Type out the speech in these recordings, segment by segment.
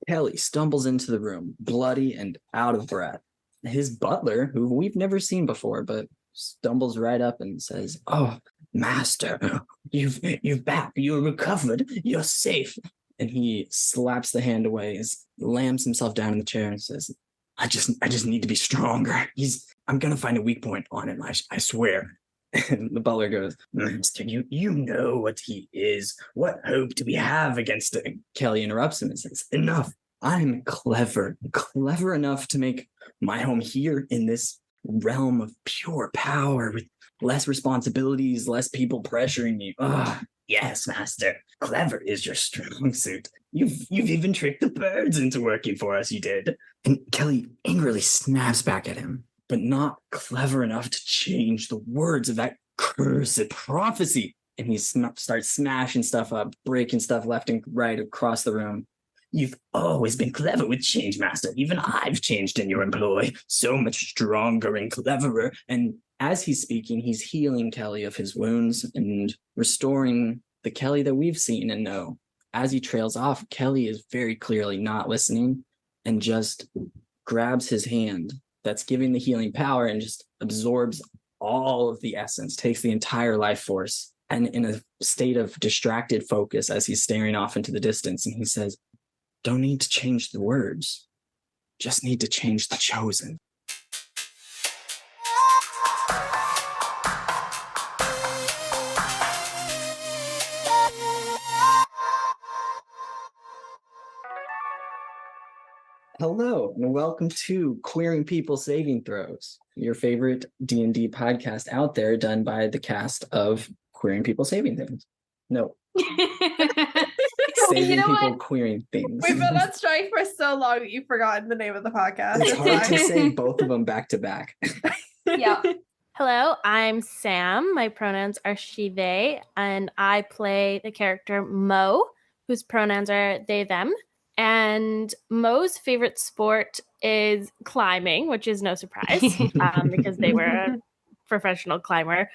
Kelly stumbles into the room, bloody and out of breath. His butler, who we've never seen before, but stumbles right up and says, "Oh, master, you've back, you're recovered, you're safe." And he slaps the hand away, slams himself down in the chair and says, I just need to be stronger. I'm gonna find a weak point on him, I swear." And the butler goes, "Master, you know what he is. What hope do we have against him?" Kelly interrupts him and says, "Enough. I'm clever enough to make my home here in this realm of pure power with less responsibilities, less people pressuring me. Yes, master. Clever is your strong suit. You've even tricked the birds into working for us, you did." And Kelly angrily snaps back at him, but not clever enough to change the words of that cursed prophecy. And he starts smashing stuff up, breaking stuff left and right across the room. "You've always been clever with change, master. Even I've changed in your employ. So much stronger and cleverer." And as he's speaking, he's healing Kelly of his wounds and restoring the Kelly that we've seen and know. As he trails off, Kelly is very clearly not listening and just grabs his hand that's giving the healing power and just absorbs all of the essence, takes the entire life force, and in a state of distracted focus as he's staring off into the distance, and he says, "Don't need to change the words, just need to change the chosen." Hello, and welcome to Queering People Saving Throws, your favorite D&D podcast out there done by the cast of Queering People Saving Things. No. Saving people, queering things. We've been on strike for so long that you've forgotten the name of the podcast. It's hard to say both of them back to back. Yeah. Hello, I'm Sam. My pronouns are she, they, and I play the character Mo, whose pronouns are they, them. And Mo's favorite sport is climbing, which is no surprise because they were a professional climber.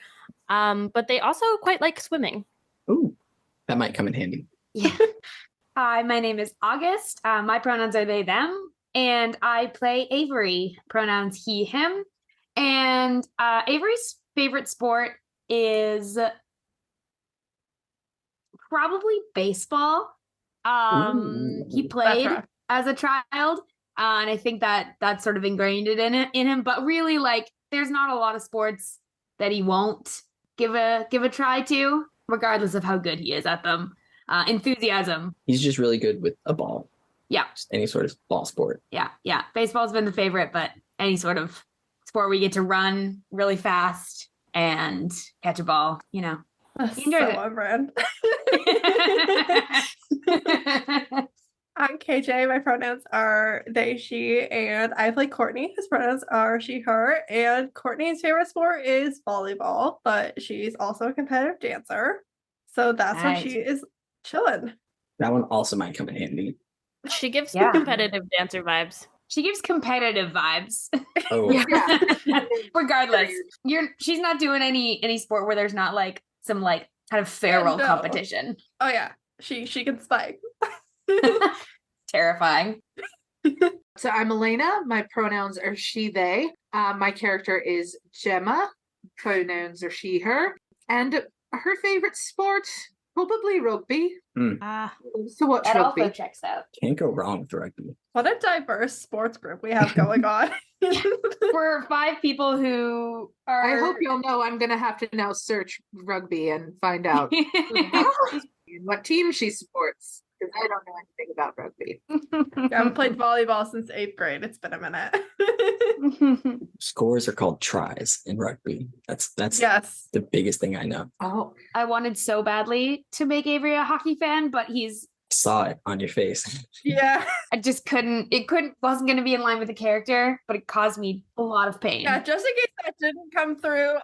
But they also quite like swimming. Ooh, that might come in handy. Yeah. Hi, my name is August. My pronouns are they, them. And I play Avery, pronouns he, him. And Avery's favorite sport is probably baseball. He played as a child, and I think that's sort of ingrained it in him. But really, like, there's not a lot of sports that he won't give a try to, regardless of how good he is at them. Enthusiasm. He's just really good with a ball. Yeah. Just any sort of ball sport. Yeah. Baseball's been the favorite, but any sort of sport where you get to run really fast and catch a ball, you know. He enjoys it. On brand. I'm KJ. My pronouns are they, she, and I play Courtney. His pronouns are she, her. And Courtney's favorite sport is volleyball, but she's also a competitive dancer. So that's where she is chilling. That one also might come in handy. She gives competitive dancer vibes. She gives competitive vibes. Oh. Yeah. Regardless, she's not doing any sport where there's not like some like kind of feral competition. Oh yeah, she can spike. Terrifying. So I'm Elena. My pronouns are she, they. My character is Gemma. Pronouns are she, her. And her favorite sport, probably rugby. So watch that rugby. Also checks out. Can't go wrong with rugby. What a diverse sports group we have going on. For 5 people who are... I hope you'll know I'm going to have to now search rugby and find out what team she supports, because I don't know anything about rugby. I haven't played volleyball since 8th grade. It's been a minute. Scores are called tries in rugby. That's yes. The biggest thing I know. Oh, I wanted so badly to make Avery a hockey fan, but saw it on your face. Yeah. I just wasn't going to be in line with the character, but it caused me a lot of pain. Yeah, just in case that didn't come through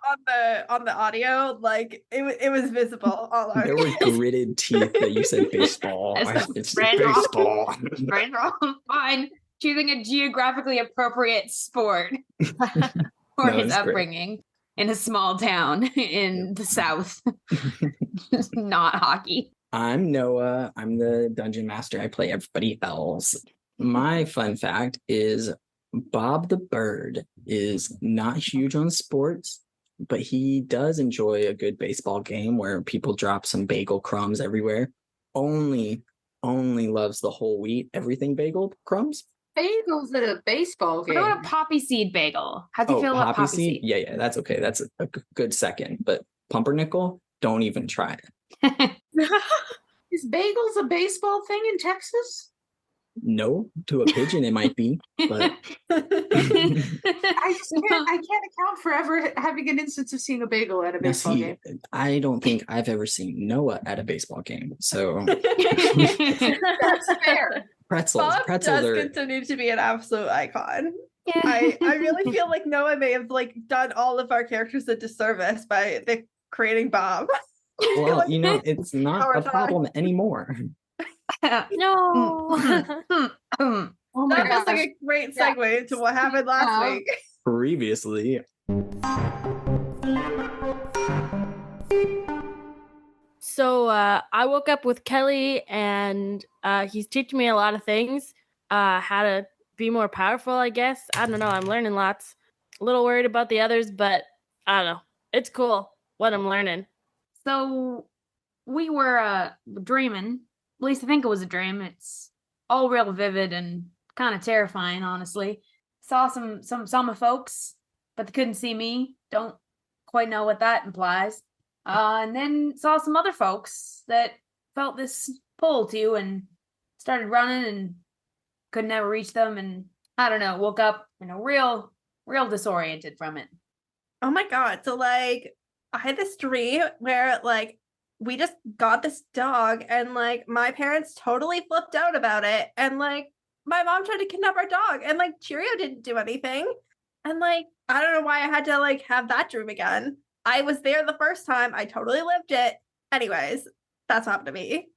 on the audio, like it was visible all over. There were gritted teeth that you said baseball. It's baseball. Right, wrong, fine. Choosing a geographically appropriate sport for his upbringing in a small town in the South. Not hockey. I'm Noah. I'm the dungeon master. I play everybody else. My fun fact is Bob the Bird is not huge on sports, but he does enjoy a good baseball game where people drop some bagel crumbs everywhere. Only loves the whole wheat, everything bagel crumbs. Bagels at a baseball What game. about a poppy seed bagel? How do you feel about poppy seed? Yeah, that's okay. That's a good second. But pumpernickel, don't even try it. Is bagels a baseball thing in Texas? No, to a pigeon it might be, but I can't account for ever having an instance of seeing a bagel at a baseball game. I don't think I've ever seen Noah at a baseball game. So That's fair. pretzels Bob does continue to be an absolute icon. Yeah. I really feel like Noah may have like done all of our characters a disservice by creating Bob. Well, Like, it's not a problem anymore. No. Oh my that was gosh. like a great segue into what happened last week. Previously. So I woke up with Kelly, and he's teaching me a lot of things. How to be more powerful, I guess. I don't know. I'm learning lots. A little worried about the others, but I don't know. It's cool what I'm learning. So we were dreaming. At least I think it was a dream. It's all real vivid and kind of terrifying, honestly. Saw some folks, but they couldn't see me. Don't quite know what that implies. And then saw some other folks that felt this pull to and started running and could never reach them. And I don't know, woke up, real disoriented from it. Oh my god. So like I had this dream where like we just got this dog and like my parents totally flipped out about it. And like my mom tried to kidnap our dog and like Cheerio didn't do anything. And like, I don't know why I had to like have that dream again. I was there the first time. I totally lived it. Anyways, that's what happened to me.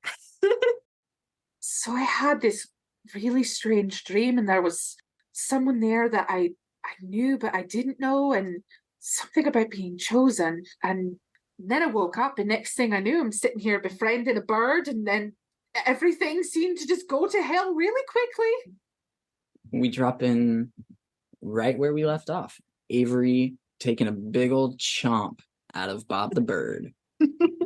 So I had this really strange dream, and there was someone there that I knew, but I didn't know, and something about being chosen. And then I woke up, and next thing I knew, I'm sitting here befriending a bird, and then everything seemed to just go to hell really quickly. We drop in right where we left off. Avery taking a big old chomp out of Bob the Bird.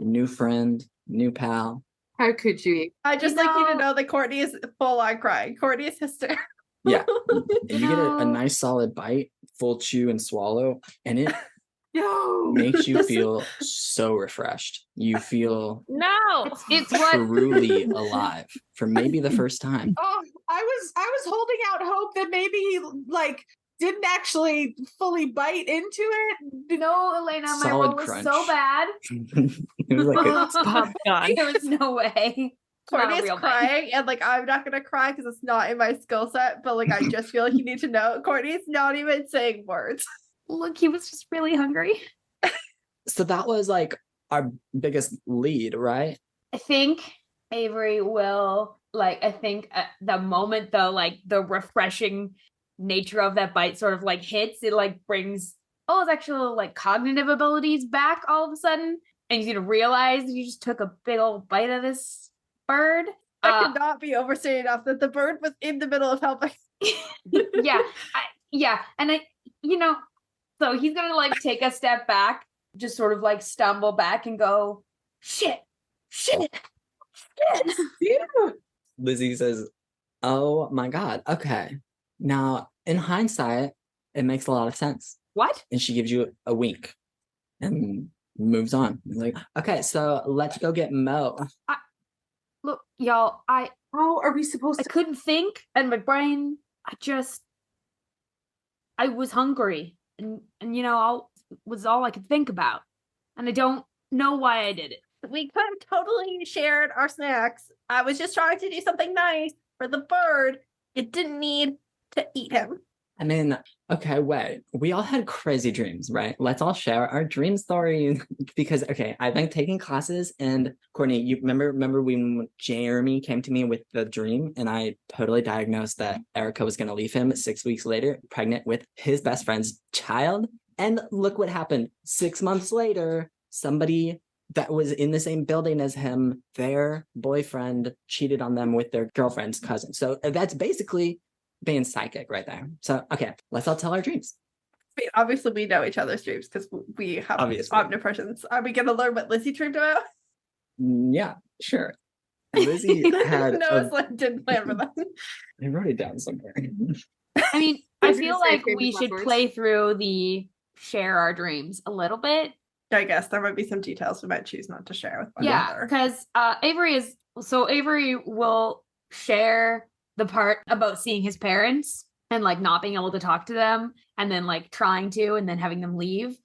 New friend, new pal. How could you? I just like you to know that Courtney is full on crying. Courtney is hysterical. Yeah. And you get a nice solid bite, full chew and swallow, and it No. makes you feel so refreshed. You feel No. It's what truly alive for maybe the first time. Oh, I was holding out hope that maybe he like didn't actually fully bite into it. No, Elena, my Solid roll was crunch. so bad. It was like a Bob gone. There was no way. Not a Courtney is real bite. crying, and like I'm not gonna cry because it's not in my skill set, but like I just feel like you need to know Courtney's not even saying words. Look, he was just really hungry. So that was like our biggest lead, right? I think Avery will the moment the refreshing nature of that bite sort of like hits, it like brings his actual like cognitive abilities back all of a sudden, and he's gonna realize you just took a big old bite of this bird. That could not be overstated enough that the bird was in the middle of helping. And so he's gonna like take a step back, just sort of like stumble back and go, shit. Lizzie says, "Oh my God. Okay. Now, in hindsight, it makes a lot of sense." What? And she gives you a wink and moves on. It's like, okay, so let's go get Mo. Look, y'all, How are we supposed I to? couldn't think, and my brain, I was hungry, and was all I could think about, and I don't know why I did it. We could have totally shared our snacks. I was just trying to do something nice for the bird. It didn't need to eat him. I mean, okay, wait. We all had crazy dreams, right? Let's all share our dream stories because, okay, I've been taking classes, and Courtney, you remember when Jeremy came to me with the dream, and I totally diagnosed that Erica was going to leave him 6 weeks later, pregnant with his best friend's child. And look what happened. 6 months later, somebody that was in the same building as him, their boyfriend cheated on them with their girlfriend's cousin. So that's basically being psychic right there. So, okay, let's all tell our dreams. Obviously, we know each other's dreams because we have Obviously. omnipresence. Are we going to learn what Lizzie dreamed about? Yeah, sure. Lizzie had. No, it's didn't plan for that. I wrote it down somewhere. I mean, I I was gonna feel say like famous we last should words. play through the share our dreams a little bit. I guess there might be some details we might choose not to share with one Yeah, another. because Avery will share the part about seeing his parents and like not being able to talk to them and then like trying to and then having them leave.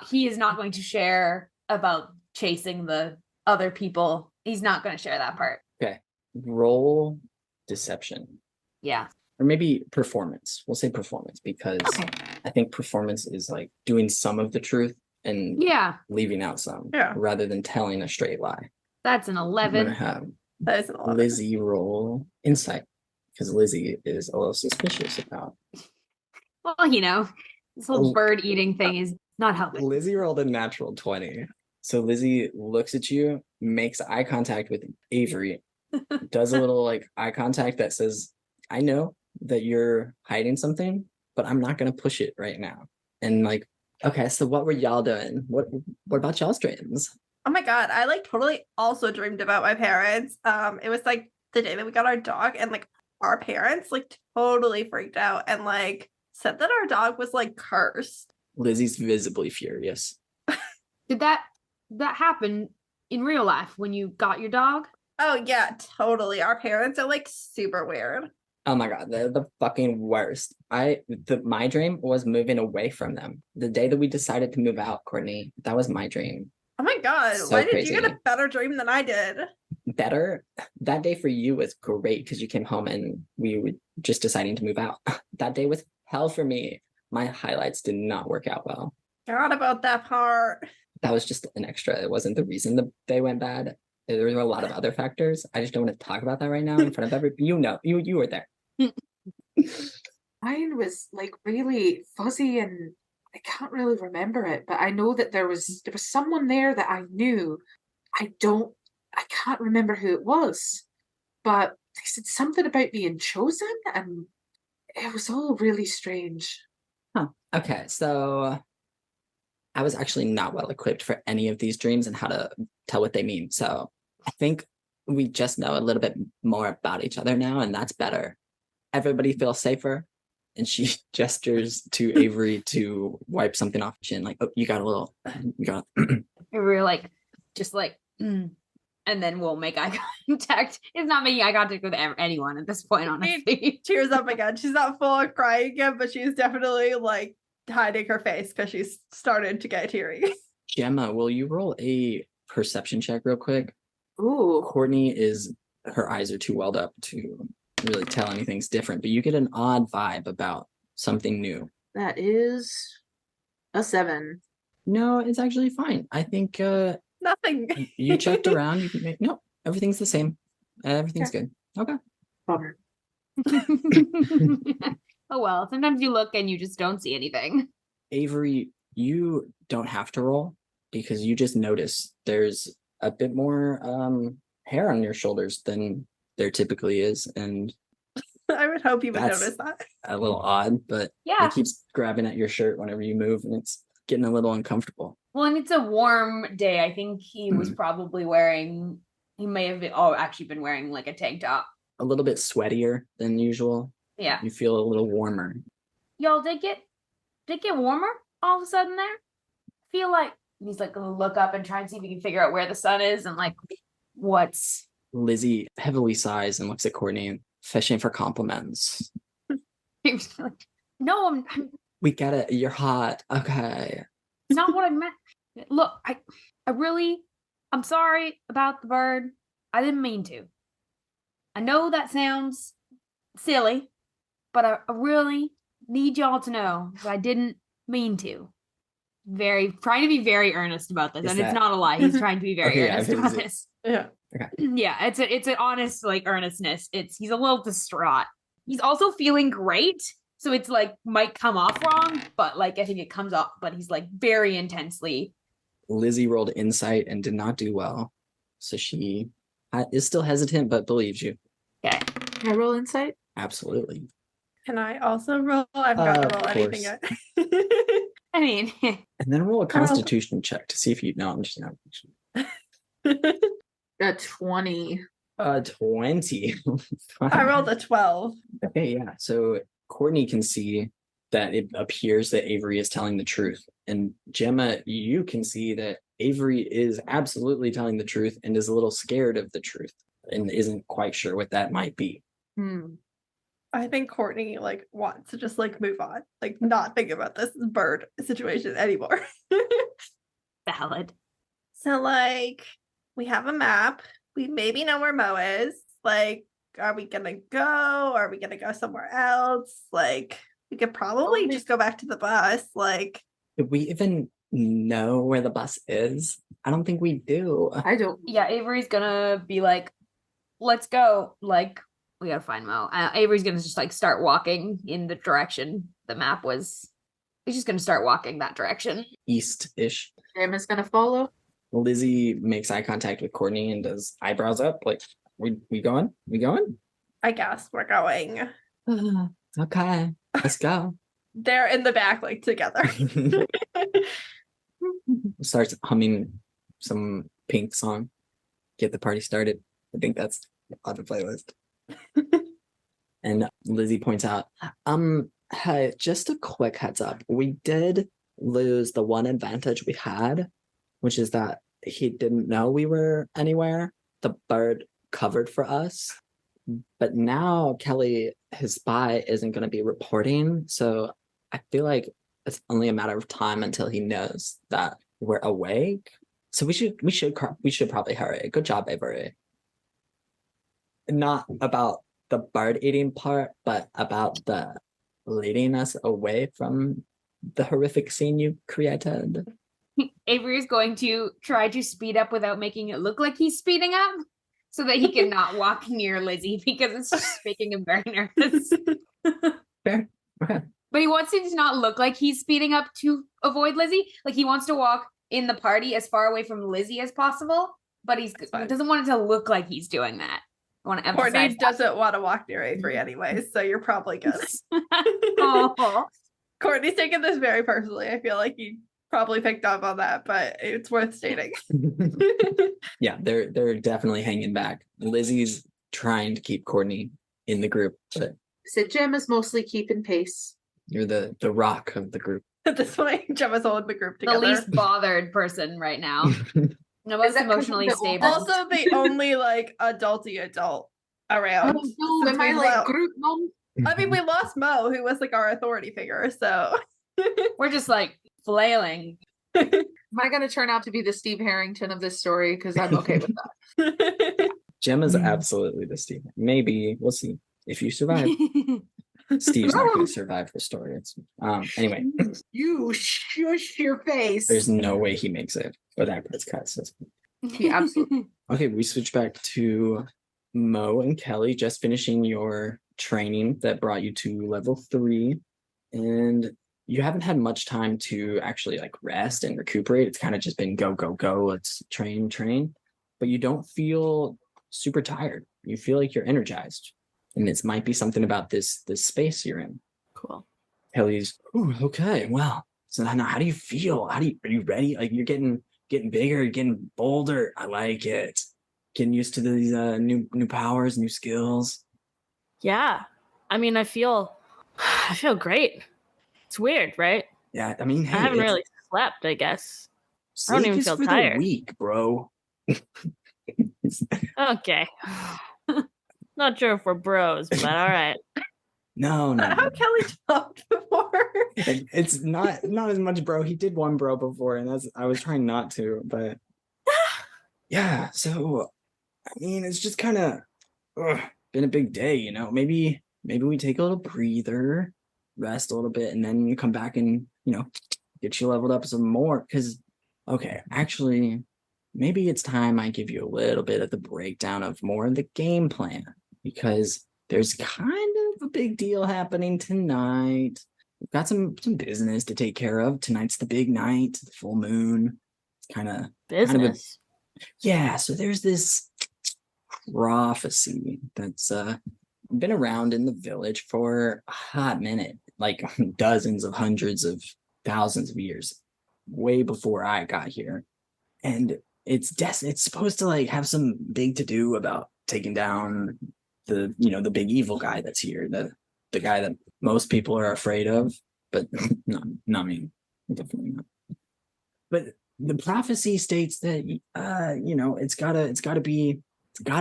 He is not going to share about chasing the other people. He's not going to share that part. Okay. Roll deception. Yeah. Or maybe performance. We'll say performance because Okay. I think performance is like doing some of the truth and Yeah, leaving out some Yeah. rather than telling a straight lie. that's an I'm going to 11. have That is an 11. Lizzie roll insight because Lizzie is a little suspicious about. Well, you know, this whole bird eating thing is not helping. Lizzie rolled a natural 20. So Lizzie looks at you, makes eye contact with Avery, does a little like eye contact that says, I know that you're hiding something, but I'm not going to push it right now. And like, okay, so what were y'all doing? What about y'all's dreams? Oh my god, I like totally also dreamed about my parents. It was like the day that we got our dog, and like our parents like totally freaked out and like said that our dog was like cursed. Lizzie's visibly furious. Did that happen in real life when you got your dog? Oh yeah, totally. Our parents are like super weird. Oh my god, they're the fucking worst. My dream was moving away from them. The day that we decided to move out, Courtney, that was my dream. Oh my god, So why did you get crazy. a better dream than I did? Better. That day for you was great because you came home and we were just deciding to move out. That day was hell for me. My highlights did not work out well. Forgot about that part. That was just an extra. It wasn't the reason the day went bad. There were a lot of other factors. I just don't want to talk about that right now in front of everybody. You know, you were there. Mine was like really fuzzy and I can't really remember it, but I know that there was someone there that I knew. I can't remember who it was, but they said something about being chosen and it was all really strange. Okay, so I was actually not well equipped for any of these dreams and how to tell what they mean. So I think we just know a little bit more about each other now, and that's better. Everybody feels safer. And she gestures to Avery to wipe something off her chin, like, oh, you got. And we're like, just like, and then we'll make eye contact. It's not making eye contact with anyone at this point, honestly. Tears up again. She's not full on crying yet, but she's definitely like hiding her face because she's started to get teary. Gemma, will you roll a perception check real quick? Ooh, Courtney her eyes are too welled up to really tell anything's different, but you get an odd vibe about something new. that is a 7. No, it's actually fine. I think Nothing. you checked around. You can make no, everything's the same. Everything's good. Okay. Bummer. Oh well, sometimes you look and you just don't see anything. Avery, you don't have to roll because you just notice there's a bit more hair on your shoulders than there typically is, and I would hope you would That's- notice that. a little odd, but Yeah. it keeps grabbing at your shirt whenever you move, and it's getting a little uncomfortable. Well, and it's a warm day. I think he was probably wearing. He may have actually been wearing like a tank top. A little bit sweatier than usual. Yeah. You feel a little warmer. Y'all did it get warmer all of a sudden there? Feel like he's like gonna look up and try and see if he can figure out where the sun is and like what's Lizzie heavily sighs and looks at Courtney, fishing for compliments. no, I'm We get it. You're hot. Okay. not what I meant. Look, I'm sorry about the bird. I didn't mean to. I know that sounds silly, but I really need y'all to know that I didn't mean to. Trying to be very earnest about this, Is and it's that- not a lie. He's trying to be very Okay, yeah, earnest it about is. this. Yeah. Yeah, it's an honest like earnestness. He's a little distraught. He's also feeling great, so it's like might come off wrong, but like I think it comes off. But he's like very intensely Lizzie rolled insight and did not do well. So she is still hesitant, but believes you. Okay. Can I roll insight? Absolutely. Can I also roll? I've got Of to roll anything course. yet. I mean, And then roll a constitution check to see if you know. I'm just not. A 20. 20. I rolled a 12. Okay, yeah. So Courtney can see that it appears that Avery is telling the truth. And Gemma, you can see that Avery is absolutely telling the truth and is a little scared of the truth and isn't quite sure what that might be. I think Courtney like wants to just like move on, like not think about this bird situation anymore. valid. So like we have a map. We maybe know where Mo is. Like, are we gonna go? Are we gonna go somewhere else? Like, we could probably just go back to the bus. Like, Do we even know where the bus is? I don't think we do. I don't. Yeah, Avery's gonna be like, let's go. Like, we gotta find Mo. Avery's gonna just like start walking in the direction the map was. He's just gonna start walking that direction. East-ish. Emma's gonna follow. Lizzie makes eye contact with Courtney and does eyebrows up. Like, we going? We going? I guess we're going. Okay, let's go. They're in the back, like together. Starts humming some Pink song. Get the party started. I think that's on the playlist. And Lizzie points out, hey, just a quick heads up. We did lose the one advantage we had, which is that he didn't know we were anywhere. The bird covered for us. But now Kelly, his spy, isn't going to be reporting. So I feel like it's only a matter of time until he knows that we're awake. So we should probably hurry. Good job, Avery. Not about the bird eating part, but about the leading us away from the horrific scene you created. Avery is going to try to speed up without making it look like he's speeding up so that he can not walk near Lizzie because it's just making him very nervous. Fair. Okay. But he wants it to not look like he's speeding up to avoid Lizzie. Like he wants to walk in the party as far away from Lizzie as possible, but he doesn't want it to look like he's doing that. I want to emphasize Courtney that. doesn't want to walk near Avery anyways, so you're probably good. Oh. Courtney's taking this very personally. I feel like he probably picked up on that, but it's worth stating. Yeah, they're definitely hanging back. Lizzie's trying to keep Courtney in the group, but So Gemma's mostly keeping pace. you're the rock of the group. At this point, Gemma's holding the group The together. least bothered person right now. The most that 'cause emotionally of the stable. Also, the only like adulty adult around. Oh no, since am I we like lo- group mom? I mean, we lost Mo, who was like our authority figure. So We're just like flailing. Am I gonna turn out to be the Steve Harrington of this story? Because I'm okay with that. Gemma's absolutely the Steve. Maybe we'll see if you survive. Steve's not going to survive the story. It's anyway. You shush your face. There's no way he makes it, but that part's cut. So. Yeah, absolutely. Okay, we switch back to Mo and Kelly just finishing your training that brought you to level 3, and you haven't had much time to actually like rest and recuperate. It's kind of just been go, go, go. Let's train, but you don't feel super tired. You feel like you're energized, and this might be something about this space you're in. Cool. Kelly's, ooh, okay, well, so now how do you feel? Are you ready? Like you're getting bigger, getting bolder. I like it. Getting used to these new powers, new skills. Yeah. I mean, I feel great. It's weird, right? Yeah, I mean, hey, I haven't really slept, I guess. I don't sleep even is feel for the tired. weak, bro. Okay. Not sure if we're bros, but all right. No. how Kelly talked before. It's not as much, bro. He did one bro before, and I was trying not to, but yeah. So, I mean, it's just kind of been a big day, you know. Maybe we take a little breather, rest a little bit, and then come back and get you leveled up some more. Because okay, actually, maybe it's time I give you a little bit of the breakdown of more of the game plan, because there's kind of a big deal happening tonight. We've got some business to take care of. Tonight's the big night, the full moon. kind of Business. yeah. So there's this prophecy that's been around in the village for a hot minute, like dozens of hundreds of thousands of years, way before I got here. And it's supposed to like have some big to do about taking down the big evil guy that's here, the guy that most people are afraid of, but not me, definitely not. But the prophecy states that it's gotta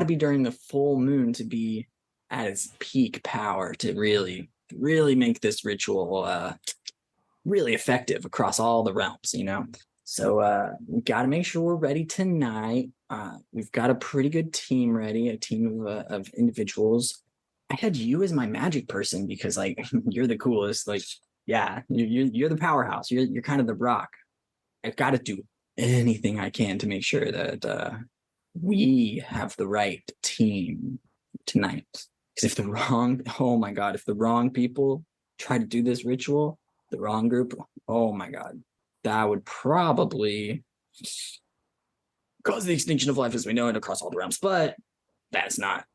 be during the full moon to be at its peak power to really make this ritual really effective across all the realms, So we got to make sure we're ready tonight. We've got a pretty good team ready, a team of individuals. I had you as my magic person because like you're the coolest. Like, yeah, you're the powerhouse. You're kind of the rock. I've got to do anything I can to make sure that we have the right team tonight. Because if the wrong people try to do this ritual, the wrong group, oh my God, that would probably cause the extinction of life as we know it across all the realms. But that's not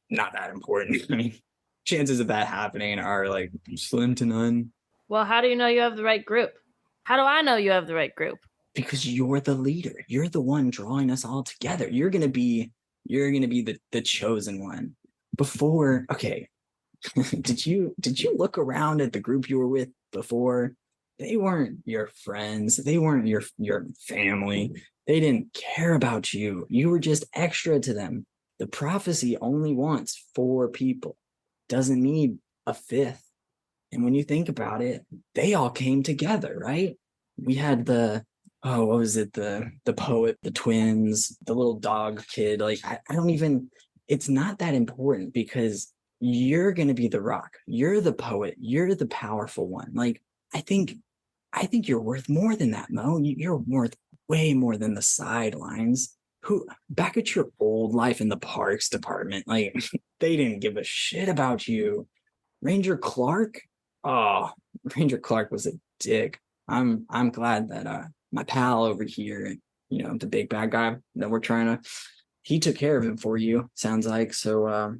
that important. I mean, chances of that happening are like slim to none. Well, how do you know you have the right group? How do I know you have the right group? Because you're the leader. You're the one drawing us all together. You're gonna be the chosen one. Before, okay. did you look around at the group you were with before? They weren't your friends. They weren't your family. They didn't care about you. You were just extra to them. The prophecy only wants 4 people. Doesn't need a 5th. And when you think about it, they all came together, right? We had what was it? The poet, the twins, the little dog kid. Like, I don't even, it's not that important because you're going to be the rock. You're the poet. You're the powerful one. Like, I think you're worth more than that, Mo. You're worth way more than the sidelines. Who, back at your old life in the parks department, like, they didn't give a shit about you. Ranger Clark? Oh, Ranger Clark was a dick. I'm glad that my pal over here, the big bad guy that he took care of him for you, sounds like. So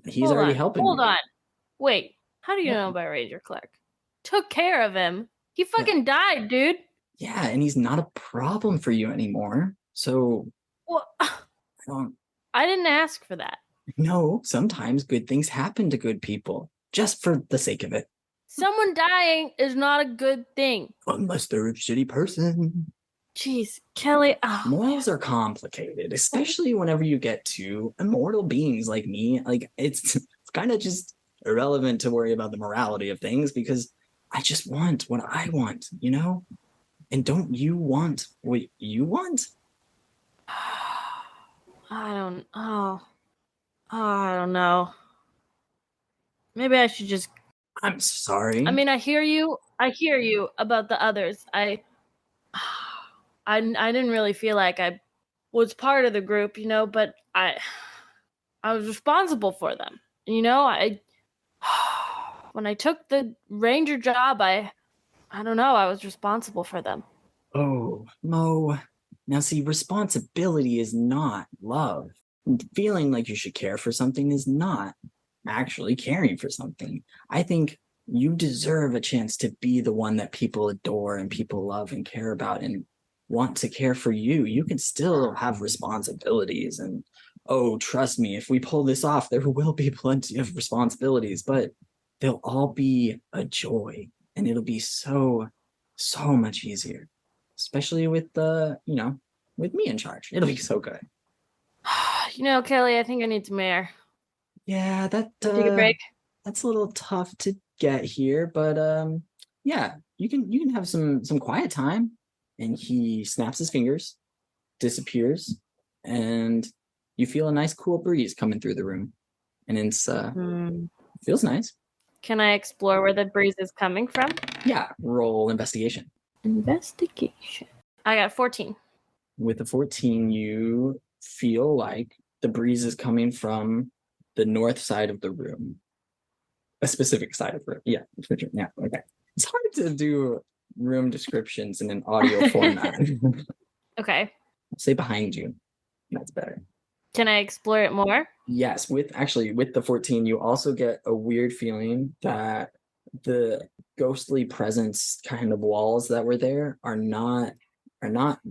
he's already helping Hold you. on. Wait, how do you know about Ranger Clark? Took care of him. He fucking died, dude. Yeah, and he's not a problem for you anymore. So Well, I didn't ask for that. No, sometimes good things happen to good people, just for the sake of it. Someone dying is not a good thing. Unless they're a shitty person. Jeez, Kelly. Oh, Morals are complicated, especially whenever you get to immortal beings like me. Like, it's kind of just irrelevant to worry about the morality of things because I just want what I want, And don't you want what you want? I don't know. Maybe I should just. I'm sorry. I mean, I hear you about the others. I didn't really feel like I was part of the group, but I was responsible for them. When I took the ranger job, I don't know, I was responsible for them. Oh, Mo. Now see, responsibility is not love. Feeling like you should care for something is not actually caring for something. I think you deserve a chance to be the one that people adore and people love and care about and want to care for you. You can still have responsibilities and, oh, trust me, if we pull this off, there will be plenty of responsibilities, but they'll all be a joy and it'll be so much easier, especially with with me in charge. It'll be so good. Kelly, I think I need some air. Yeah, take a break. That's a little tough to get here, but yeah, you can have some quiet time. And he snaps his fingers, disappears, and you feel a nice cool breeze coming through the room. And it's feels nice. Can I explore where the breeze is coming from? Yeah, roll investigation. Investigation. I got 14. With a 14, you feel like the breeze is coming from the north side of the room. A specific side of the room. Yeah. Yeah. Okay. It's hard to do room descriptions in an audio format. Okay. I'll say behind you. That's better. Can I explore it more? Yes, with the 14, you also get a weird feeling that the ghostly presence kind of walls that were there are not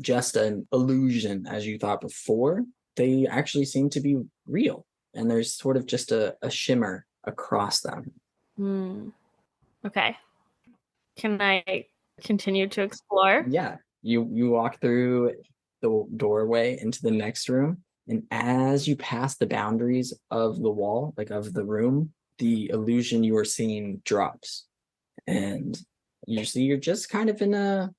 just an illusion as you thought before. They actually seem to be real. And there's sort of just a shimmer across them. Okay. Can I continue to explore? Yeah. You walk through the doorway into the next room. And as you pass the boundaries of the wall, like of the room, the illusion you are seeing drops. And you see you're just kind of in a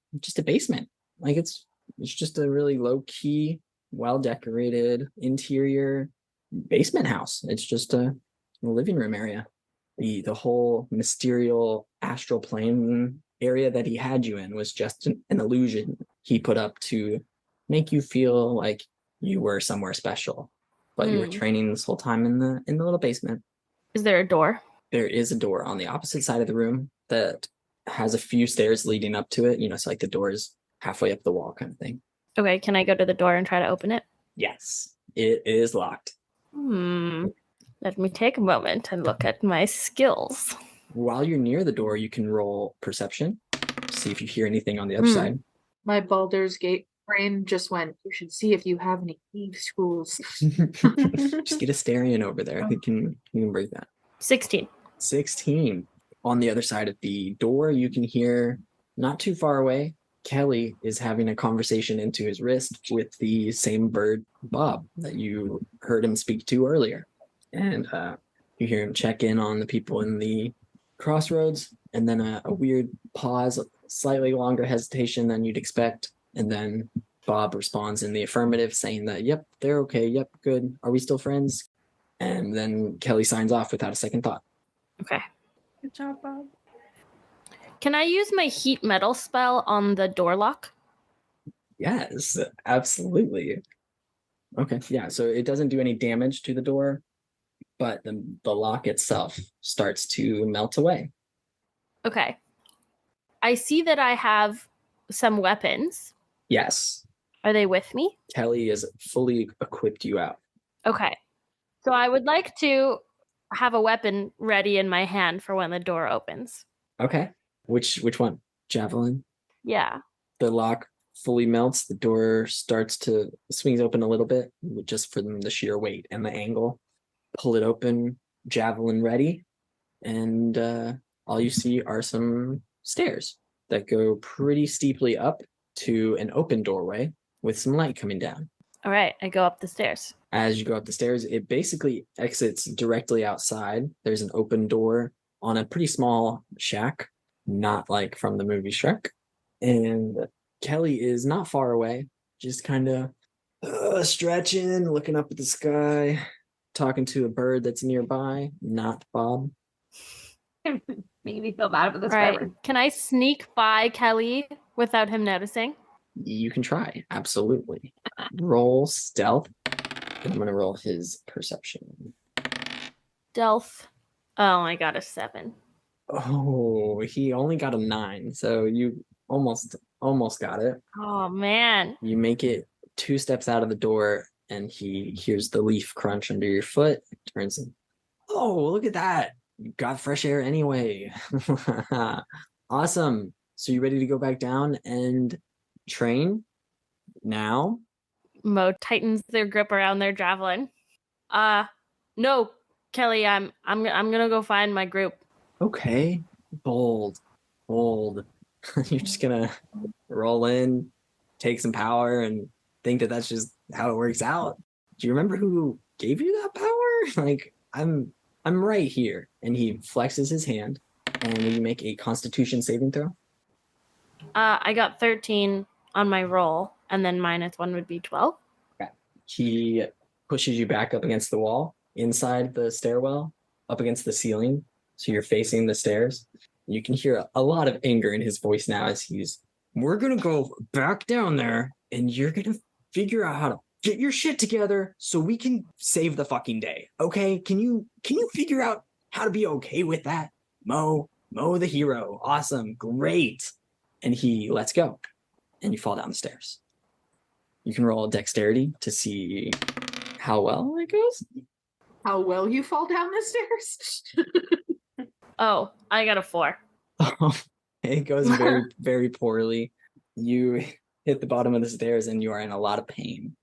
basement. Like it's just a really low key, well decorated interior basement house. It's just a living room area. The whole mysterious astral plane area that he had you in was just an illusion he put up to make you feel like you were somewhere special, but you were training this whole time in the little basement. Is there a door? There is a door on the opposite side of the room that has a few stairs leading up to it. So like the door is halfway up the wall kind of thing. Okay, can I go to the door and try to open it? Yes, it is locked. Let me take a moment and look at my skills. While you're near the door, you can roll perception, see if you hear anything on the other side. My Baldur's Gate brain just went, you should see if you have any thieves' tools. Just get a Starion over there. I think you can break that. 16. 16. On the other side of the door, you can hear, not too far away, Kelly is having a conversation into his wrist with the same bird, Bob, that you heard him speak to earlier. And you hear him check in on the people in the crossroads, and then a weird pause, slightly longer hesitation than you'd expect. And then Bob responds in the affirmative, saying that, yep, they're okay. Yep, good. Are we still friends? And then Kelly signs off without a second thought. Okay. Good job, Bob. Can I use my heat metal spell on the door lock? Yes, absolutely. Okay, yeah, so it doesn't do any damage to the door, but the lock itself starts to melt away. Okay. I see that I have some weapons. Yes. Are they with me? Kelly has fully equipped you out. Okay. So I would like to have a weapon ready in my hand for when the door opens. Okay. Which one? Javelin? Yeah. The lock fully melts. The door swings open a little bit, just from the sheer weight and the angle. Pull it open, javelin ready, and all you see are some stairs that go pretty steeply up to an open doorway with some light coming down. All right, I go up the stairs. As you go up the stairs, it basically exits directly outside. There's an open door on a pretty small shack, not like from the movie Shrek. And Kelly is not far away, just kind of stretching, looking up at the sky, talking to a bird that's nearby, not Bob. Making me feel bad about this. All right, forever. can I sneak by Kelly without him noticing? You can try, absolutely. Roll stealth. I'm going to roll his perception. Stealth. Oh, I got a 7. Oh, he only got a 9, so you almost got it. Oh, man. You make it 2 steps out of the door, and he hears the leaf crunch under your foot. Turns and, oh, look at that. You got fresh air anyway. Awesome. So you ready to go back down and train now? Mo tightens their grip around their javelin. No, Kelly, I'm gonna go find my group. Okay. Bold. You're just gonna roll in, take some power, and think that that's just how it works out. Do you remember who gave you that power? Like, I'm right here. And he flexes his hand, and you make a Constitution saving throw. I got 13 on my roll, and then -1 would be 12. Okay. He pushes you back up against the wall, inside the stairwell, up against the ceiling. So you're facing the stairs. You can hear a lot of anger in his voice now as we're going to go back down there, and you're going to figure out how to get your shit together so we can save the fucking day. Okay? Can you figure out how to be okay with that? Mo the hero. Awesome. Great. And he lets go. And you fall down the stairs. You can roll dexterity to see how well it goes. How well you fall down the stairs. Oh, I got a 4. It goes very, very poorly. You hit the bottom of the stairs and you are in a lot of pain.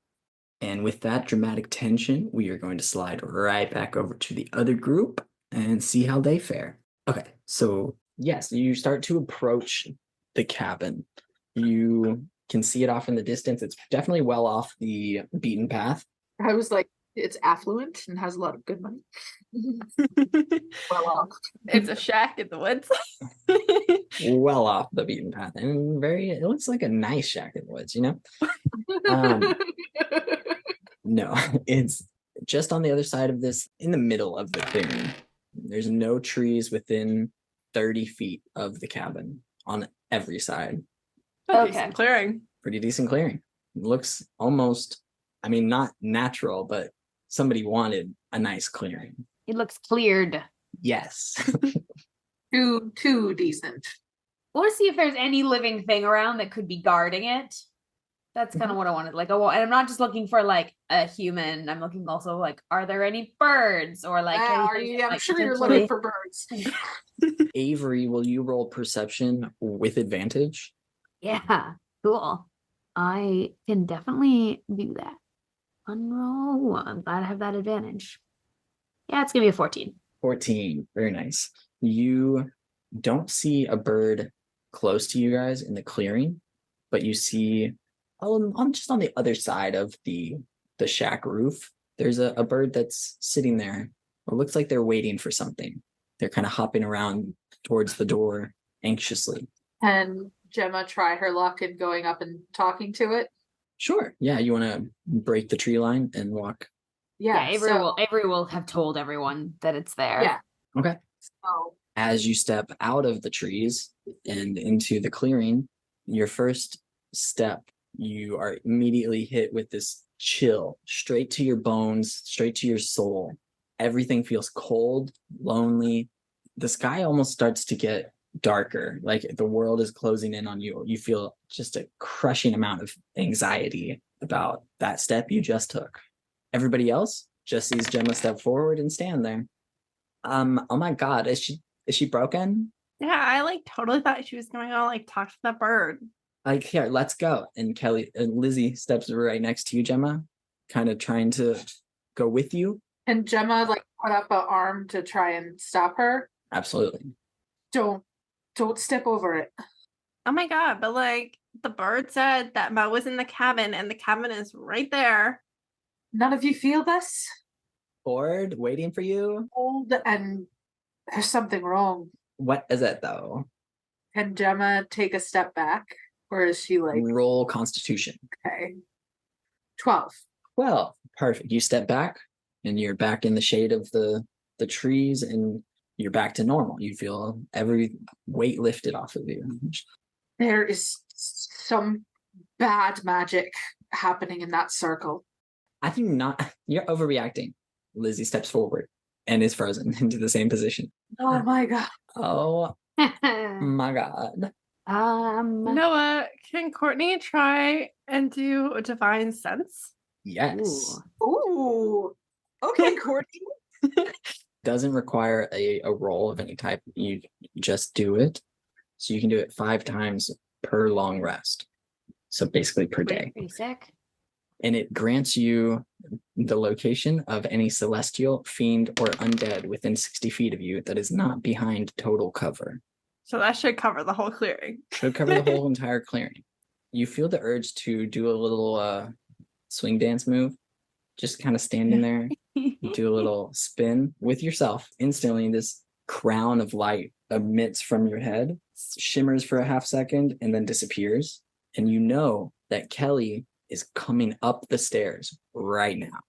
And with that dramatic tension, we are going to slide right back over to the other group and see how they fare. Okay, so yes, you start to approach the cabin. You can see it off in the distance. It's definitely well off the beaten path. I was like, it's affluent and has a lot of good money. Well off. It's a shack in the woods. Well off the beaten path. And it looks like a nice shack in the woods, you know? No, it's just on the other side of this, in the middle of the clearing. There's no trees within 30 feet of the cabin on every side. Decent clearing. Pretty decent clearing. It looks almost, I mean, not natural, but somebody wanted a nice clearing. It looks cleared. Yes. Too decent. I want to see if there's any living thing around that could be guarding it. That's kind of what I wanted. Like, and I'm not just looking for like a human. I'm looking also like, are there any birds or like? I'm sure you're looking for birds. Avery, will you roll perception with advantage? Yeah, cool. I can definitely do that. Unroll. I'm glad I have that advantage. Yeah, it's gonna be a 14. 14. Very nice. You don't see a bird close to you guys in the clearing, but you see just on the other side of the shack roof, there's a bird that's sitting there. It looks like they're waiting for something. They're kind of hopping around towards the door anxiously. And Gemma try her luck in going up and talking to it? Sure. Yeah, you want to break the tree line and walk? Yeah, Avery will have told everyone that it's there. Yeah. Okay. So as you step out of the trees and into the clearing, your first step, you are immediately hit with this chill straight to your bones, straight to your soul. Everything feels cold, lonely. The sky almost starts to get darker, like the world is closing in on you. You feel just a crushing amount of anxiety about that step you just took. Everybody else just sees Gemma step forward and stand there. Oh my God, is she broken? Yeah, I like totally thought she was going to like talk to the bird. Like, here, let's go. And Lizzie steps right next to you, Gemma, kind of trying to go with you. And Gemma like put up an arm to try and stop her. Absolutely. Don't step over it. Oh my God, but like the bird said that Mo was in the cabin and the cabin is right there. None of you feel this? Bored, waiting for you? Cold, and there's something wrong. What is it, though? Can Gemma take a step back? Or is she like... Roll Constitution. Okay. 12. Well, perfect. You step back, and you're back in the shade of the trees, and you're back to normal. You feel every weight lifted off of you. There is some bad magic happening in that circle. I think not. You're overreacting. Lizzie steps forward and is frozen into the same position. Oh my God. Oh my God. Noah, can Courtney try and do a divine sense? Yes. Ooh. Okay, Courtney. Doesn't require a roll of any type. You just do it. So you can do it 5 times per long rest. So basically per day. Pretty sick. And it grants you the location of any celestial, fiend, or undead within 60 feet of you that is not behind total cover. So that should cover the whole clearing. Should cover the whole entire clearing. You feel the urge to do a little swing dance move. Just kind of standing there, do a little spin with yourself. Instantly, this crown of light emits from your head, shimmers for a half second, and then disappears. And you know that Kelly is coming up the stairs right now.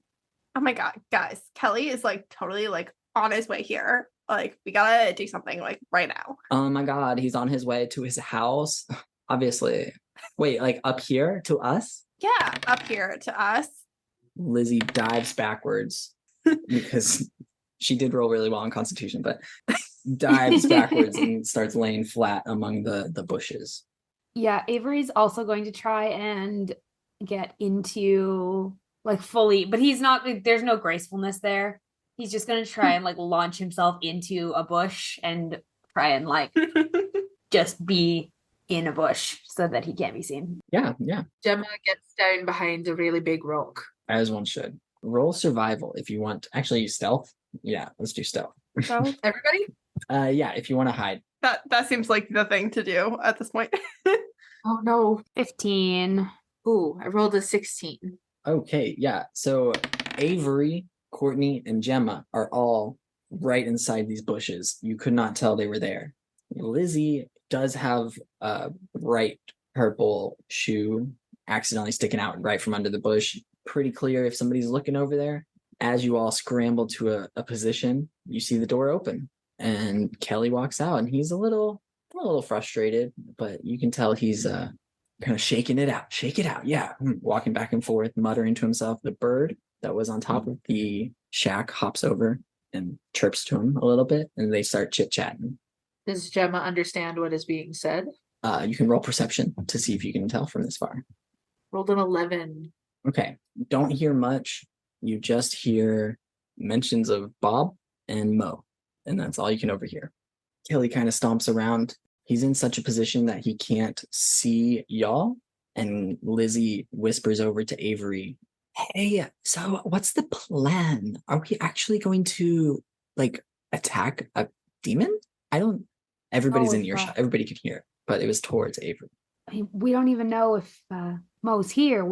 Oh my God, guys, Kelly is like totally like on his way here. Like, we gotta do something like right now. Oh my God, he's on his way to his house. Obviously. Wait, like up here to us? Yeah, up here to us. Lizzie dives backwards because she did roll really well on Constitution, but dives backwards and starts laying flat among the bushes. Yeah, Avery's also going to try and get into like fully, but he's not, there's no gracefulness there. He's just gonna try and like launch himself into a bush and try and like just be in a bush so that he can't be seen. Yeah. Gemma gets down behind a really big rock. As one should. Roll survival if you want. Actually, stealth. Yeah, let's do stealth. So Everybody? Yeah, if you want to hide. that seems like the thing to do at this point. Oh no. 15. Ooh, I rolled a 16. Okay, yeah. So Avery, Courtney, and Gemma are all right inside these bushes. You could not tell they were there. Lizzie does have a bright purple shoe accidentally sticking out right from under the bush. Pretty clear if somebody's looking over there. As you all scramble to a position, you see the door open and Kelly walks out, and he's a little frustrated, but you can tell he's kind of shaking it out. Shake it out. Yeah. Walking back and forth, muttering to himself. The bird that was on top of the shack hops over and chirps to him a little bit, and they start chit-chatting. Does Gemma understand what is being said? You can roll perception to see if you can tell from this far. Rolled an 11. Okay. Don't hear much. You just hear mentions of Bob and Mo, and that's all you can overhear. Kelly kind of stomps around. He's in such a position that he can't see y'all. And Lizzie whispers over to Avery, "Hey, so what's the plan? Are we actually going to like attack a demon?" Everybody's in earshot. Everybody can hear, but it was towards Avery. I mean, we don't even know if Mo's here.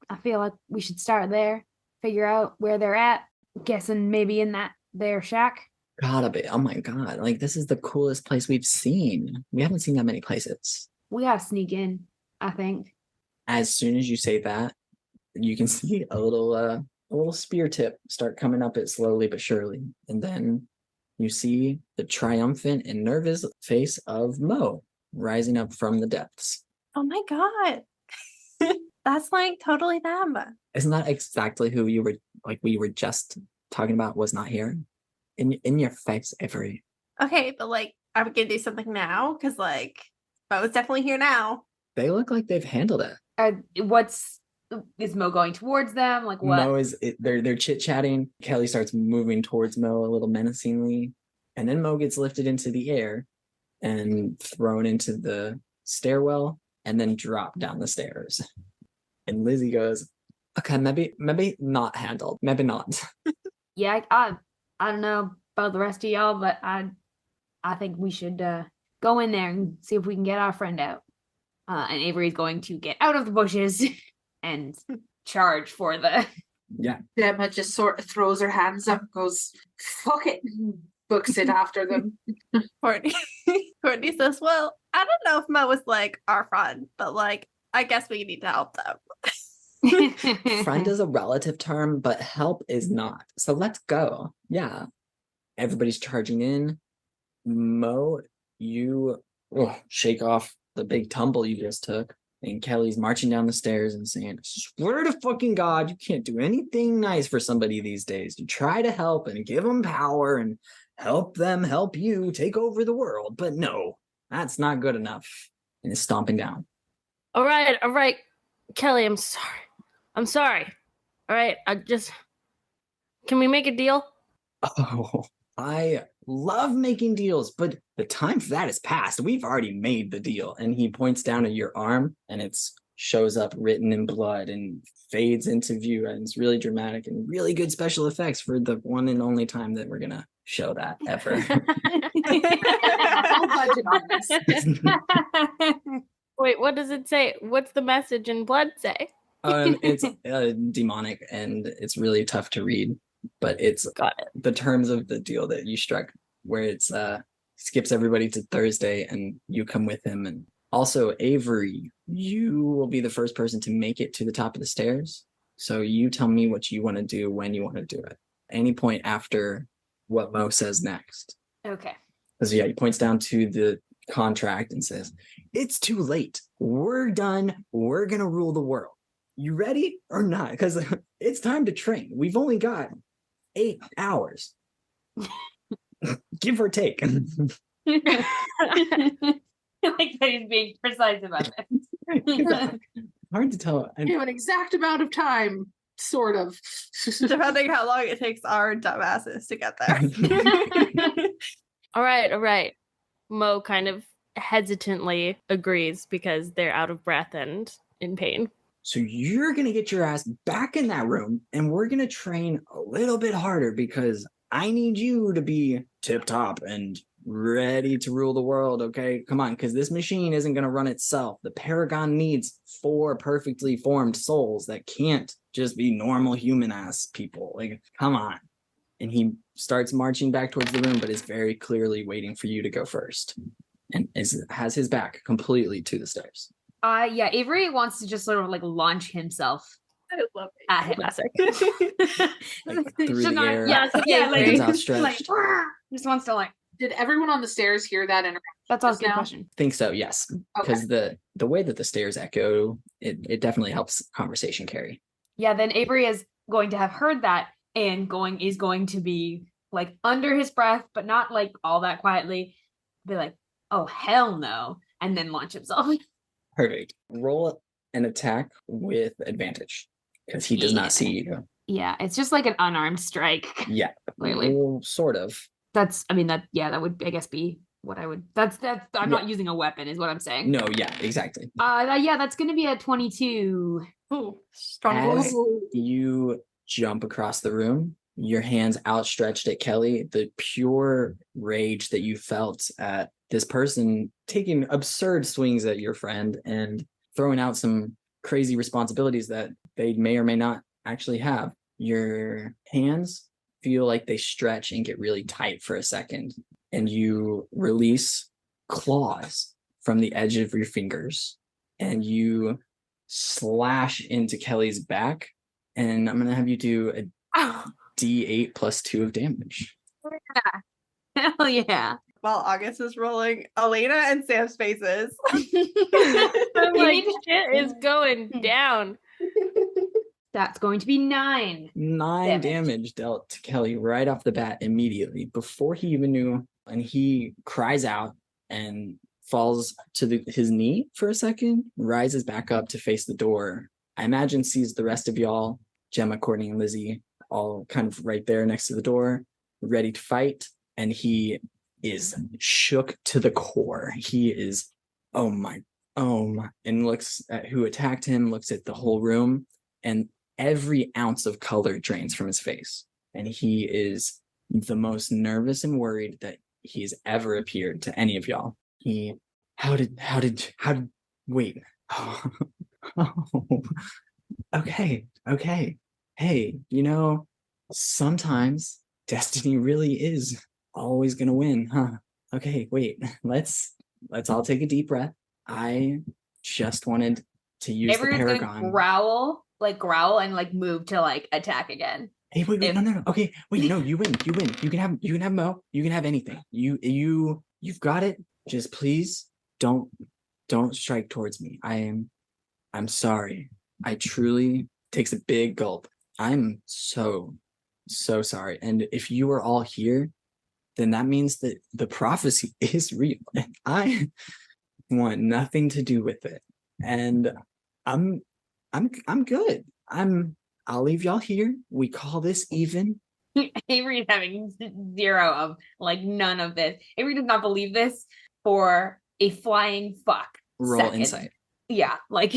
I feel like we should start there, figure out where they're at. Guessing maybe in their shack. Gotta be. Oh my God. Like, this is the coolest place we've seen. We haven't seen that many places. We gotta sneak in, I think. As soon as you say that, you can see a little spear tip start coming up it slowly but surely. And then you see the triumphant and nervous face of Mo rising up from the depths. Oh my God. That's like totally them. Isn't that exactly who we were just talking about was not here? In your face, Avery. Okay, but like, are we gonna do something now? Because like, Mo's definitely here now. They look like they've handled it. Is Mo going towards them? Like what? Mo they're chit-chatting. Kelly starts moving towards Mo a little menacingly. And then Mo gets lifted into the air and thrown into the stairwell and then dropped down the stairs. And Lizzie goes, "Okay, maybe not handled. Maybe not." Yeah, I don't know about the rest of y'all, but I think we should go in there and see if we can get our friend out. And Avery's going to get out of the bushes and charge for the... Yeah. Gemma just sort of throws her hands up and goes, "Fuck it," books it after them. Courtney says, "Well, I don't know if Mo was like our friend, but like, I guess we need to help them." Friend is a relative term, but help is not. So let's go. Yeah. Everybody's charging in. Mo, you shake off the big tumble you just took. And Kelly's marching down the stairs and saying, "Swear to fucking God, you can't do anything nice for somebody these days. You try to help and give them power and help them help you take over the world. But no, that's not good enough." And is stomping down. All right. Kelly, I'm sorry. All right, can we make a deal? Oh, I love making deals, but the time for that is past. We've already made the deal. And he points down at your arm, and it shows up written in blood and fades into view, and it's really dramatic and really good special effects for the one and only time that we're gonna show that ever. Full budget on this. Wait, what does it say? What's the message in blood say? It's demonic, and it's really tough to read, but it's Got it. the terms of the deal that you struck, where it's skips everybody to Thursday and you come with him. And also, Avery, you will be the first person to make it to the top of the stairs. So you tell me what you want to do when you want to do it. Any point after what Mo says next. Okay. Because he points down to the contract and says, "It's too late. We're done. We're gonna rule the world. You ready or not? Because it's time to train. We've only got 8 hours. Give or take." I like that he's being precise about it. hard to tell. You have an exact amount of time, sort of. Depending how long it takes our dumbasses to get there. All right. Mo kind of hesitantly agrees because they're out of breath and in pain. So you're going to get your ass back in that room and we're going to train a little bit harder because I need you to be tip top and ready to rule the world. Okay, come on, because this machine isn't going to run itself. The Paragon needs 4 perfectly formed souls that can't just be normal human ass people. Like, come on. And he starts marching back towards the room, but is very clearly waiting for you to go first and has his back completely to the stairs. Yeah, Avery wants to just sort of like launch himself I love it. at him. Classic. Like, through Should the not- air, yeah, like, hands like outstretched. just wants to like. Did everyone on the stairs hear that interaction? That's all a Just good now? question. Think so, yes. Okay. Because the way that the stairs echo, it definitely helps conversation carry. Yeah, then Avery is going to have heard that and is going to be like under his breath, but not like all that quietly. Be like, oh hell no, and then launch himself. Perfect. Roll an attack with advantage because he does Yeah. not see you. Yeah, it's just like an unarmed strike. Yeah, Clearly. well, sort of. That would I guess be what I would. That's I'm not using a weapon, is what I'm saying. No, yeah, exactly. That's gonna be a 22. Ooh, strong As boy. you jump across the room, your hands outstretched at Kelly, the pure rage that you felt at this person taking absurd swings at your friend and throwing out some crazy responsibilities that they may or may not actually have. Your hands feel like they stretch and get really tight for a second, and you release claws from the edge of your fingers, and you slash into Kelly's back, and I'm gonna have you do a D8 plus 2 of damage. Hell yeah. While August is rolling Elena and Sam's faces. I'm You like, need- shit is going down. That's going to be 9. 9 Damage. damage dealt to Kelly right off the bat immediately before he even knew, and he cries out and falls to his knee for a second, rises back up to face the door. I imagine sees the rest of y'all, Gemma, Courtney, and Lizzie, all kind of right there next to the door, ready to fight, and he is shook to the core. He is, oh my, and looks at who attacked him, looks at the whole room, and every ounce of color drains from his face. And he is the most nervous and worried that he's ever appeared to any of y'all. Wait. Okay. Hey, sometimes destiny really is always gonna win, huh? Okay, wait, let's all take a deep breath. I just wanted to use Avery's the gonna Paragon. growl and like move to like attack again. Hey, wait, if- no. Okay, wait, no, you win. You can have Mo. You can have anything. You've got it. Just please don't strike towards me. I'm sorry. I truly takes a big gulp. I'm so sorry. And if you are all here, then that means that the prophecy is real. And I want nothing to do with it. And I'm good. I'll leave y'all here. We call this even. Avery's having 0 of like none of this. Avery does not believe this for a flying fuck. Roll second. insight. Yeah, like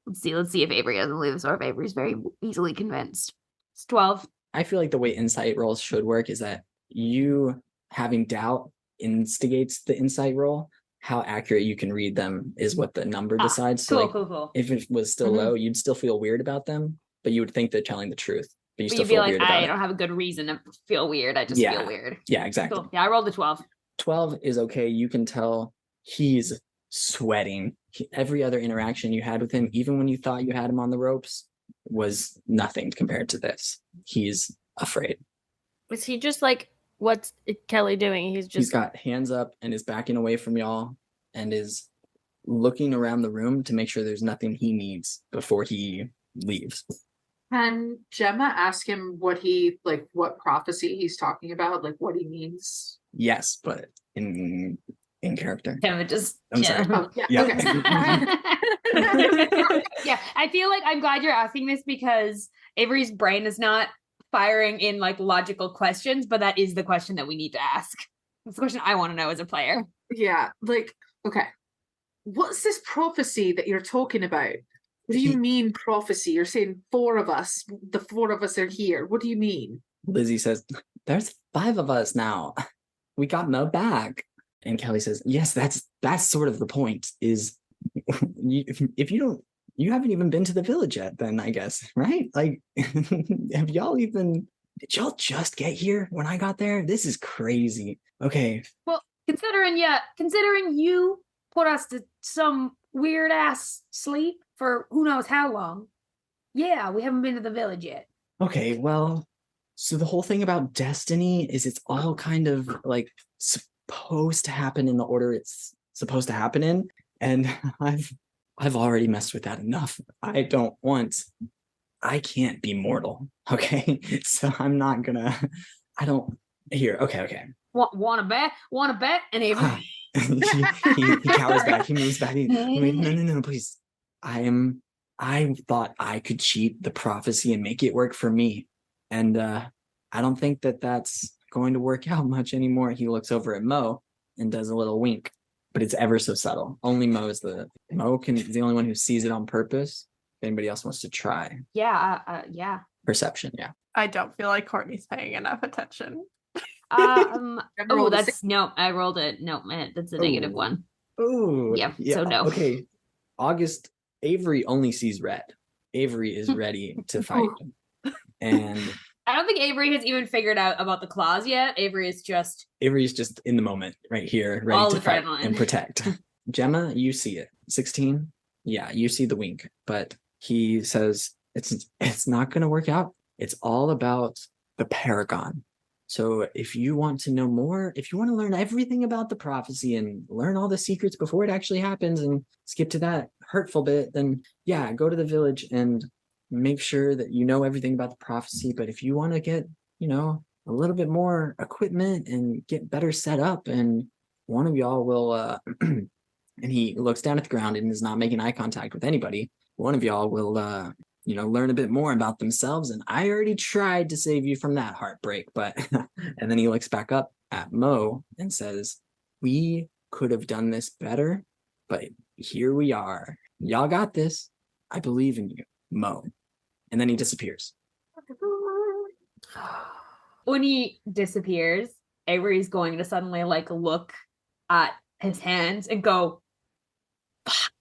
let's see if Avery doesn't believe this or if Avery's very easily convinced. It's 12. I feel like the way insight rolls should work is that you having doubt instigates the insight roll. How accurate you can read them is what the number decides. So Cool. if it was still low, you'd still feel weird about them, but you would think they're telling the truth. But you But still you'd be feel like, weird about I it. don't have a good reason to feel weird. I just Yeah. feel weird. Yeah, exactly. Cool. Yeah, I rolled a 12. 12 is okay. You can tell he's sweating. Every other interaction you had with him, even when you thought you had him on the ropes, was nothing compared to this. He's afraid. Is he just like, what's Kelly doing? He's He's just got hands up and is backing away from y'all and is looking around the room to make sure there's nothing he needs before he leaves. Can Gemma ask him what prophecy he's talking about, like what he means? Yes, but in character. Gemma just I'm sorry. Oh, yeah. Yeah. Okay. Yeah, I feel like I'm glad you're asking this because Avery's brain is not firing in like logical questions, but that is the question that we need to ask. That's the question I want to know as a player. Yeah, like, okay. What's this prophecy that you're talking about? What do you mean prophecy? You're saying four of us, the four of us are here. What do you mean? Lizzie says, there's 5 of us now. We got Mo back. And Kelly says, yes, that's sort of the point, is if you don't, you haven't even been to the village yet, then I guess, right? Like, did y'all just get here when I got there? This is crazy. Okay. Well, considering you put us to some weird ass sleep for who knows how long. Yeah, we haven't been to the village yet. Okay, well, so the whole thing about destiny is it's all kind of like supposed to happen in the order it's supposed to happen in, and I've already messed with that enough. I can't be mortal, okay? So I'm not gonna. Okay. Want to bet? And Avery. he cowers back. He moves back. No, please. I thought I could cheat the prophecy and make it work for me, and I don't think that's going to work out much anymore. He looks over at Mo and does a little wink, but it's ever so subtle. Only Mo is the only one who sees it on purpose. If anybody else wants to try, Yeah. Perception, yeah. I don't feel like Courtney's paying enough attention. I rolled it. No, man, that's a negative one. Oh, yeah. So no. Okay, August. Avery only sees red. Avery is ready to fight, and I don't think Avery has even figured out about the claws yet. Avery's just in the moment, right here, ready to fight and protect. Gemma, you see it. 16. Yeah, you see the wink, but he says it's not going to work out. It's all about the Paragon. So if you want to know more, if you want to learn everything about the prophecy and learn all the secrets before it actually happens and skip to that hurtful bit, then yeah, go to the village and make sure that you know everything about the prophecy. But if you want to get, a little bit more equipment and get better set up, and one of y'all will, and he looks down at the ground and is not making eye contact with anybody. One of y'all will, learn a bit more about themselves. And I already tried to save you from that heartbreak, but, and then he looks back up at Mo and says, we could have done this better, but here we are. Y'all got this. I believe in you, Mo. And then he disappears. When he disappears, Avery's going to suddenly look at his hands and go, fuck.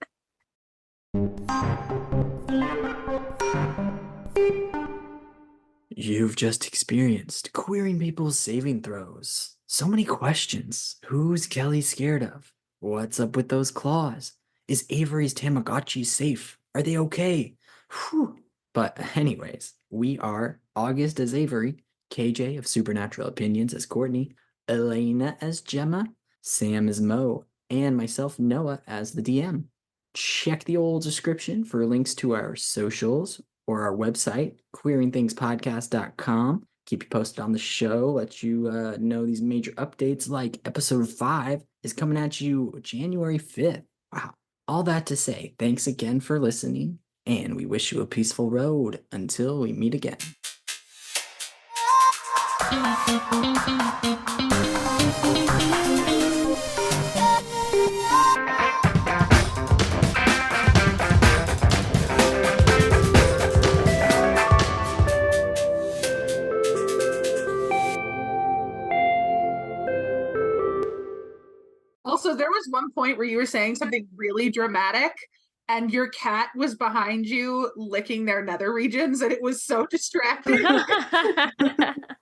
You've just experienced queering people's saving throws. So many questions. Who's Kelly scared of? What's up with those claws? Is Avery's Tamagotchi safe? Are they okay? Whew. But anyways, we are August as Avery, KJ of Supernatural Opinions as Courtney, Elena as Gemma, Sam as Mo, and myself, Noah, as the DM. Check the old description for links to our socials or our website, queeringthingspodcast.com. Keep you posted on the show, let you know these major updates, like episode 5 is coming at you January 5th. Wow. All that to say, thanks again for listening, and we wish you a peaceful road until we meet again. Also, there was one point where you were saying something really dramatic and your cat was behind you licking their nether regions, and it was so distracting.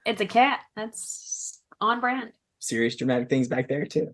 It's a cat. That's on brand. Serious dramatic things back there too.